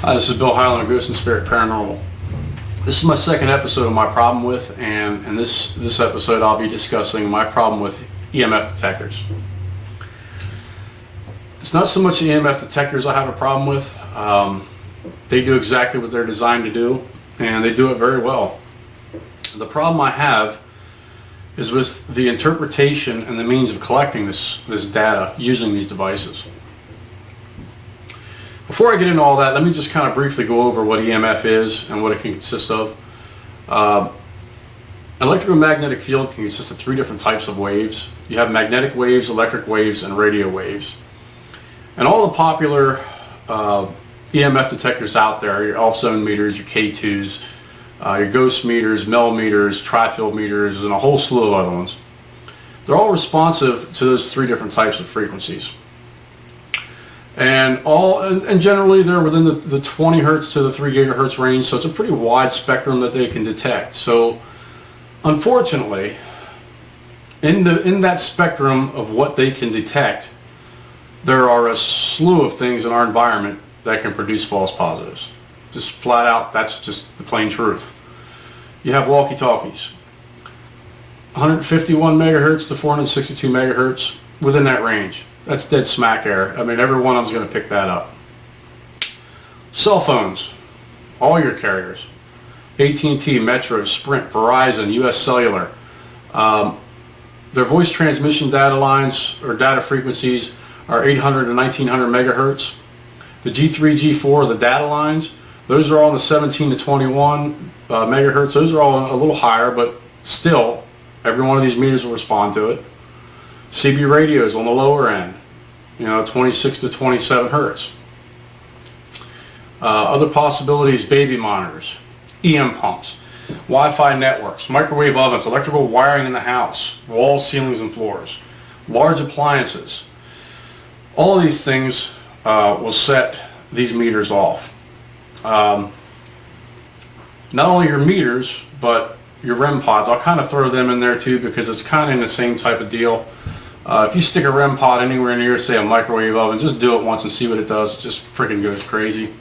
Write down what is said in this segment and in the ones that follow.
Hi, this is Bill Heiland of Ghost and Spirit Paranormal. This is my second episode of my problem with, and in this episode I'll be discussing my problem with EMF detectors. It's not so much the EMF detectors I have a problem with. They do exactly what they're designed to do, and they do it very well. The problem I have is with the interpretation and the means of collecting this data using these devices. Before I get into all that, let me just kind of briefly go over what EMF is and what it can consist of. Electromagnetic field can consist of three different types of waves. You have magnetic waves, electric waves, and radio waves. And all the popular EMF detectors out there, your Elf zone meters, your K2s, your ghost meters, Mel meters, tri-field meters, and a whole slew of other ones. They're all responsive to those three different types of frequencies. And generally they're within the 20 hertz to the 3 gigahertz range, so it's a pretty wide spectrum that they can detect. So unfortunately, in that spectrum of what they can detect, there are a slew of things in our environment that can produce false positives. Just flat out, that's just the plain truth. You have walkie-talkies, 151 megahertz to 462 megahertz, within that range. That's dead smack there. I mean, every one of them is going to pick that up. Cell phones, all your carriers, AT&T, Metro, Sprint, Verizon, US Cellular, their voice transmission data lines or data frequencies are 800 to 1900 megahertz. The G3, G4, the data lines, those are all in the 17 to 21 megahertz. Those are all a little higher, but still, every one of these meters will respond to it. CB radios on the lower end, 26 to 27 hertz. Other possibilities, baby monitors, EM pumps, Wi-Fi networks, microwave ovens, electrical wiring in the house, walls, ceilings, and floors, large appliances. All of these things will set these meters off. Not only your meters, but your REM pods. I'll kind of throw them in there too because it's kind of in the same type of deal. If you stick a REM pod anywhere near, say, a microwave oven, just do it once and see what it does. It just freaking goes crazy.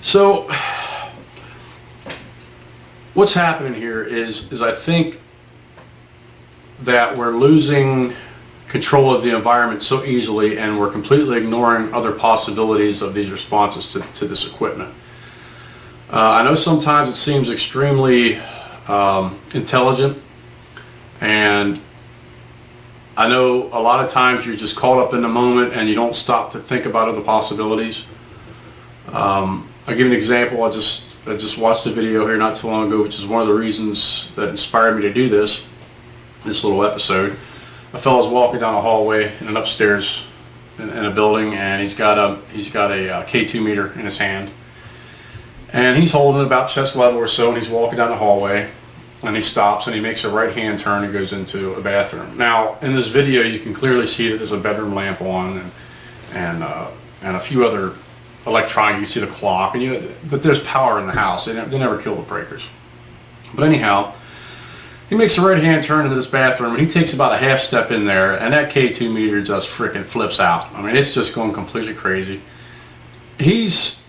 So what's happening here is I think that we're losing control of the environment so easily, and we're completely ignoring other possibilities of these responses to this equipment. I know sometimes it seems extremely intelligent, and I know a lot of times you're just caught up in the moment and you don't stop to think about other possibilities. I'll give you an example. I just watched a video here not too long ago, which is one of the reasons that inspired me to do this little episode. A fellow's walking down a hallway in an upstairs in a building, and he's got a K2 meter in his hand, and he's holding it about chest level or so, and he's walking down the hallway, and he stops and he makes a right hand turn and goes into a bathroom. Now in this video you can clearly see that there's a bedroom lamp on and a few other electronics. You see the clock, but there's power in the house. They never kill the breakers. But anyhow, he makes a right hand turn into this bathroom, and he takes about a half step in there, and that K2 meter just freaking flips out. I mean, it's just going completely crazy. He's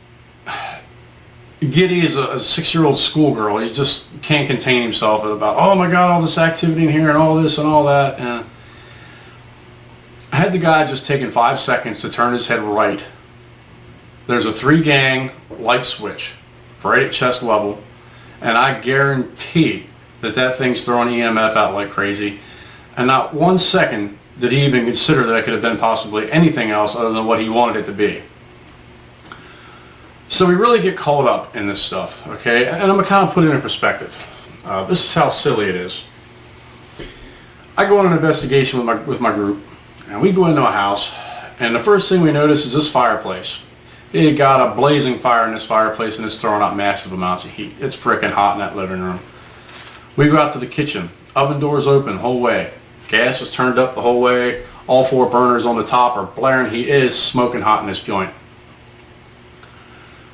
giddy as a 6-year-old schoolgirl. He just can't contain himself about, oh my God, all this activity in here and all this and all that. And I had the guy just taking 5 seconds to turn his head right. There's a 3-gang light switch right at chest level, and I guarantee that thing's throwing EMF out like crazy, and not 1 second did he even consider that it could have been possibly anything else other than what he wanted it to be. So we really get caught up in this stuff, okay? And I'm going to kind of put it in perspective. This is how silly it is. I go on an investigation with my group, and we go into a house, and the first thing we notice is this fireplace. It got a blazing fire in this fireplace, and it's throwing out massive amounts of heat. It's freaking hot in that living room. We go out to the kitchen. Oven doors open the whole way. Gas is turned up the whole way. All 4 burners on the top are blaring heat. It is smoking hot in this joint.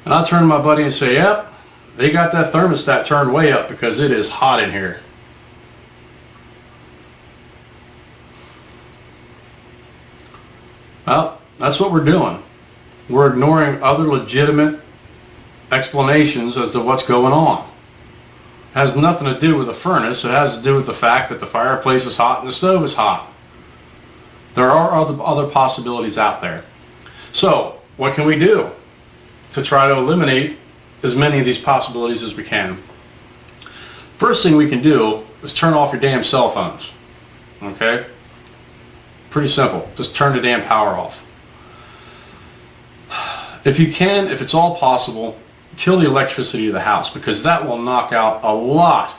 And I turn to my buddy and say, yep, they got that thermostat turned way up because it is hot in here. Well, that's what we're doing. we're ignoring other legitimate explanations as to what's going on. It has nothing to do with the furnace. It has to do with the fact that the fireplace is hot and the stove is hot. There are other possibilities out there. So what can we do to try to eliminate as many of these possibilities as we can? First thing we can do is turn off your damn cell phones. Okay? Pretty simple. Just turn the damn power off. If you can, if it's all possible, kill the electricity of the house, because that will knock out a lot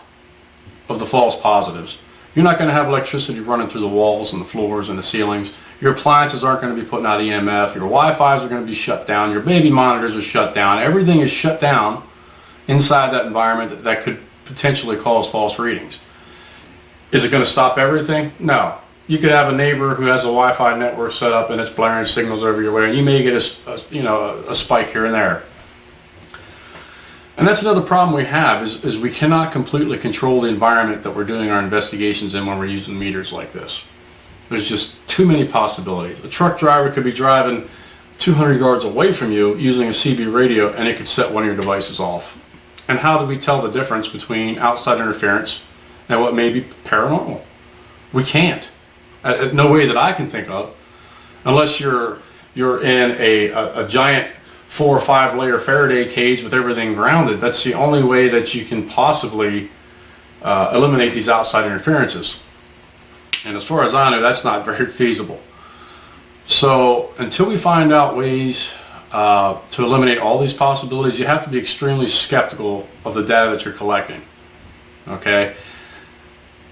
of the false positives. You're not going to have electricity running through the walls and the floors and the ceilings. Your appliances aren't going to be putting out EMF. Your Wi-Fi's are going to be shut down. Your baby monitors are shut down. Everything is shut down inside that environment that could potentially cause false readings. Is it going to stop everything? No. You could have a neighbor who has a Wi-Fi network set up and it's blaring signals over your way, and you may get a spike here and there. And that's another problem we have, is we cannot completely control the environment that we're doing our investigations in when we're using meters like this. There's just too many possibilities. A truck driver could be driving 200 yards away from you using a CB radio, and it could set one of your devices off. And how do we tell the difference between outside interference and what may be paranormal? We can't. No way that I can think of, unless you're in a giant 4 or 5 layer Faraday cage with everything grounded. That's the only way that you can possibly eliminate these outside interferences. And as far as I know, that's not very feasible. So until we find out ways to eliminate all these possibilities, you have to be extremely skeptical of the data that you're collecting. Okay?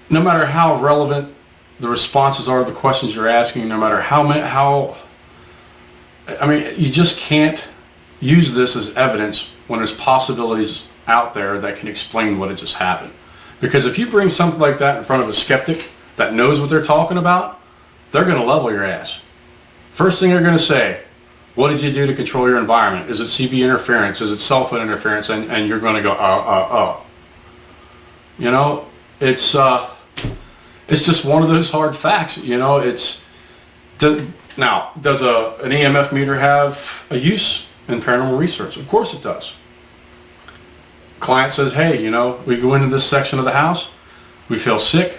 No matter how relevant the responses are to the questions you're asking, no matter you just can't use this as evidence when there's possibilities out there that can explain what had just happened. Because if you bring something like that in front of a skeptic that knows what they're talking about, they're going to level your ass. First thing they're going to say, what did you do to control your environment? Is it CB interference? Is it cell phone interference? And you're going to go, You know, it's just one of those hard facts. You know, now, does an EMF meter have a use in paranormal research? Of course it does. Client says, hey, you know, we go into this section of the house, we feel sick,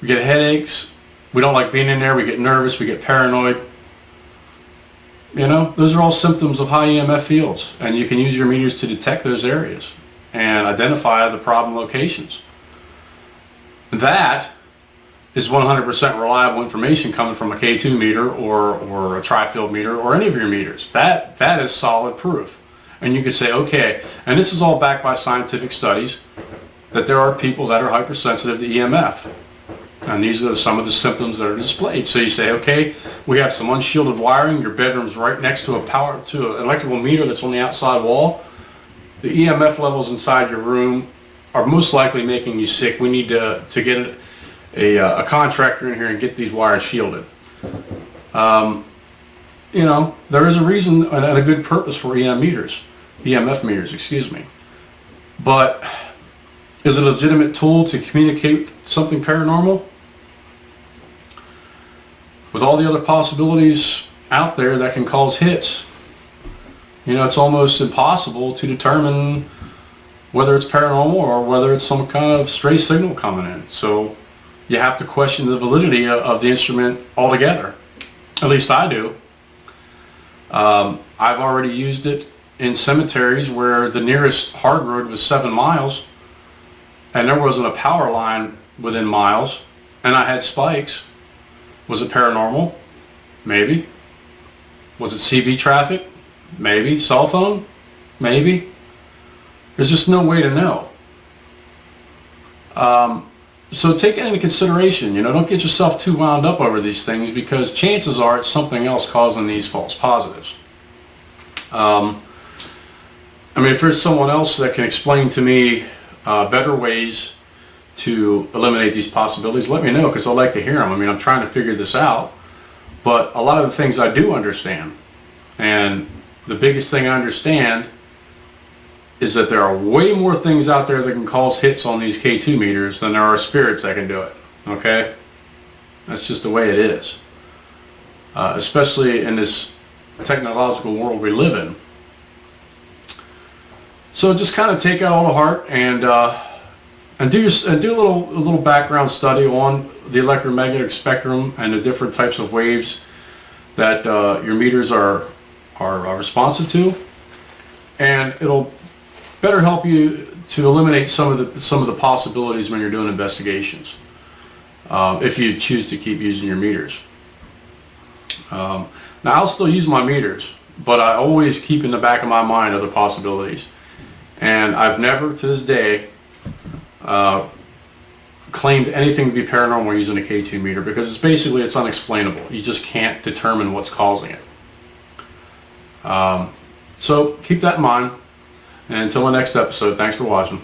we get headaches, we don't like being in there, we get nervous, we get paranoid. You know, those are all symptoms of high EMF fields, and you can use your meters to detect those areas and identify the problem locations. That is 100% reliable information coming from a K2 meter or a tri-field meter or any of your meters. That is solid proof. And you could say, okay, and this is all backed by scientific studies, that there are people that are hypersensitive to EMF. And these are some of the symptoms that are displayed. So you say, okay, we have some unshielded wiring, your bedroom's right next to an electrical meter that's on the outside wall. The EMF levels inside your room are most likely making you sick. We need to get a contractor in here and get these wires shielded. You know, there is a reason and a good purpose for EMF meters, excuse me. But is it a legitimate tool to communicate something paranormal? With all the other possibilities out there that can cause hits, you know, it's almost impossible to determine whether it's paranormal or whether it's some kind of stray signal coming in. So you have to question the validity of the instrument altogether. At least I do. I've already used it in cemeteries where the nearest hard road was 7 miles and there wasn't a power line within miles, and I had spikes. Was it paranormal? Maybe. Was it CB traffic? Maybe. Cell phone? Maybe. There's just no way to know. So take it into consideration. You know, don't get yourself too wound up over these things, because chances are it's something else causing these false positives. I mean, if there's someone else that can explain to me better ways to eliminate these possibilities, let me know, because I'd like to hear them. I mean, I'm trying to figure this out, but a lot of the things I do understand, and the biggest thing I understand is that there are way more things out there that can cause hits on these K2 meters than there are spirits that can do it. Okay? That's just the way it is. Especially in this technological world we live in. So just kind of take that all to heart and do a little background study on the electromagnetic spectrum and the different types of waves that your meters are responsive to, and it'll better help you to eliminate some of the possibilities when you're doing investigations, if you choose to keep using your meters. Now I'll still use my meters, but I always keep in the back of my mind other possibilities, and I've never to this day claimed anything to be paranormal using a K2 meter, because it's unexplainable. You just can't determine what's causing it. So keep that in mind, and until the next episode, thanks for watching.